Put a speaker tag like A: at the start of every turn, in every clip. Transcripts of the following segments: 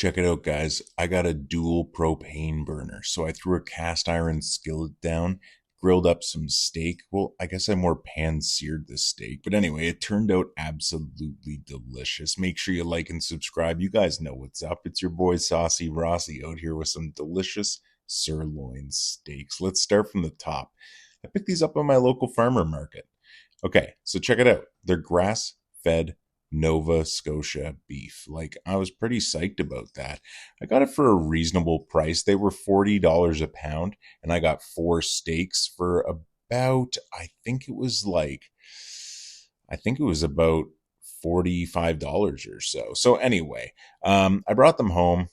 A: Check it out, guys. I got a dual propane burner. So I threw a cast iron skillet down, grilled up some steak. Well, I guess I more pan seared this steak. But anyway, it turned out absolutely delicious. Make sure you like and subscribe. You guys know what's up. It's your boy Saucy Rossy out here with some delicious sirloin steaks. Let's start from the top. I picked these up on my local farmer market. Okay, so check it out. They're grass fed Nova Scotia beef. Like, I was pretty psyched about that. I got it for a reasonable price. They were $40 a pound, and I got 4 steaks for about, I think it was about $45 or so. So anyway, I brought them home,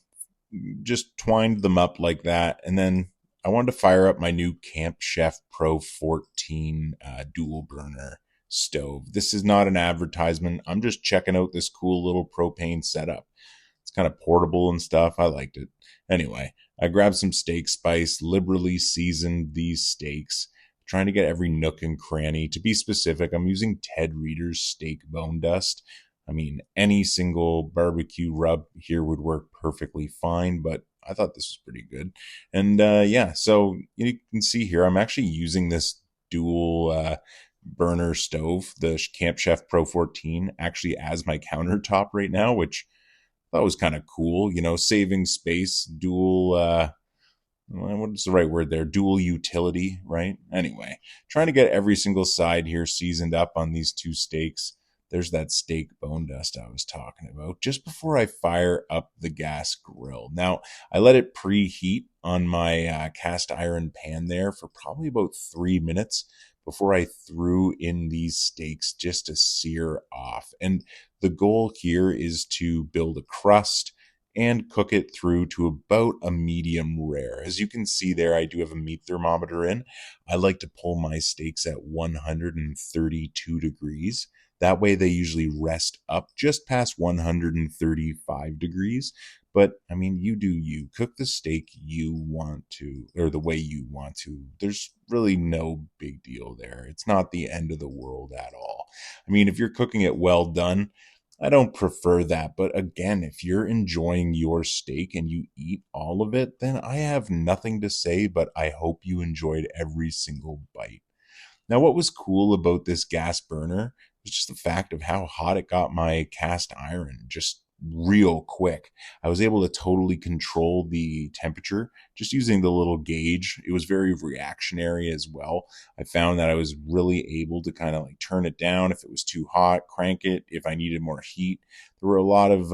A: just twined them up like that, and then I wanted to fire up my new Camp Chef Pro 14 dual burner stove. This is not an advertisement. I'm just checking out this cool little propane setup. It's kind of portable and stuff. I liked it. Anyway, I grabbed some steak spice, liberally seasoned these steaks, trying to get every nook and cranny. To be specific, I'm using Ted Reader's steak bone dust. I mean, any single barbecue rub here would work perfectly fine, but I thought this was pretty good. And yeah, so you can see here, I'm actually using this dual burner stove, the Camp Chef Pro 14, actually as my countertop right now, which I thought was kind of cool, saving space, dual, what's the right word there? Dual utility, right? Anyway, trying to get every single side here seasoned up on these 2 steaks. There's that steak bone dust I was talking about just before I fire up the gas grill. Now, I let it preheat on my cast iron pan there for probably about 3 minutes before I threw in these steaks just to sear off. And the goal here is to build a crust and cook it through to about a medium rare. As you can see there, I do have a meat thermometer in. I like to pull my steaks at 132 degrees. That way they usually rest up just past 135 degrees. But I mean, you do you. Cook the steak you want to, or the way you want to. There's really no big deal there. It's not the end of the world at all. I mean, if you're cooking it well done, I don't prefer that. But again, if you're enjoying your steak and you eat all of it, then I have nothing to say, but I hope you enjoyed every single bite. Now, what was cool about this gas burner was just the fact of how hot it got my cast iron just real quick. I was able to totally control the temperature just using the little gauge. It was very reactionary as well. I found that I was really able to kind of like turn it down if it was too hot, crank it if I needed more heat. There were a lot of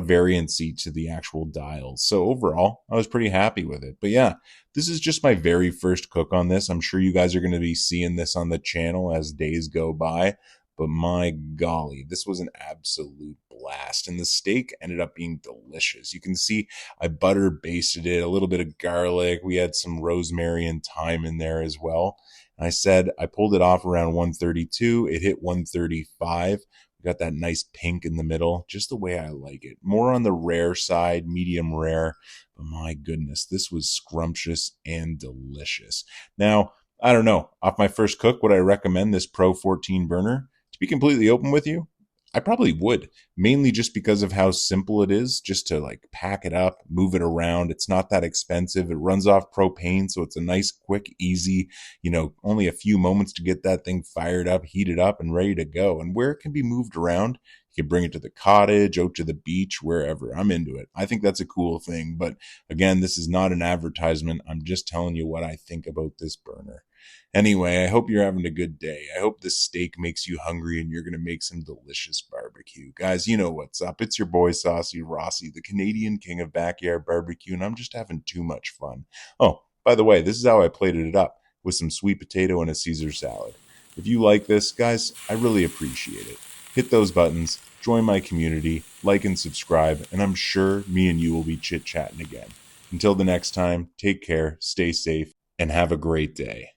A: variancy to the actual dials. So overall, I was pretty happy with it. But yeah, this is just my very first cook on this. I'm sure you guys are going to be seeing this on the channel as days go by. But my golly, this was an absolute blast. And the steak ended up being delicious. You can see I butter basted it, a little bit of garlic. We had some rosemary and thyme in there as well. And I pulled it off around 132. It hit 135. Got that nice pink in the middle, just the way I like it. More on the rare side, medium rare. But my goodness, this was scrumptious and delicious. Now, I don't know. Off my first cook, would I recommend this Pro 14 burner? To be completely open with you, I probably would, mainly just because of how simple it is, just to like pack it up, move it around. It's not that expensive. It runs off propane, so it's a nice, quick, easy, only a few moments to get that thing fired up, heated up, and ready to go. And where it can be moved around, you can bring it to the cottage, out to the beach, wherever. I'm into it. I think that's a cool thing. But again, this is not an advertisement. I'm just telling you what I think about this burner. Anyway, I hope you're having a good day. I hope this steak makes you hungry and you're going to make some delicious barbecue. Guys, you know what's up. It's your boy Saucy Rossy, the Canadian king of backyard barbecue, and I'm just having too much fun. Oh, by the way, this is how I plated it up, with some sweet potato and a Caesar salad. If you like this, guys, I really appreciate it. Hit those buttons, join my community, like and subscribe, and I'm sure me and you will be chit-chatting again. Until the next time, take care, stay safe, and have a great day.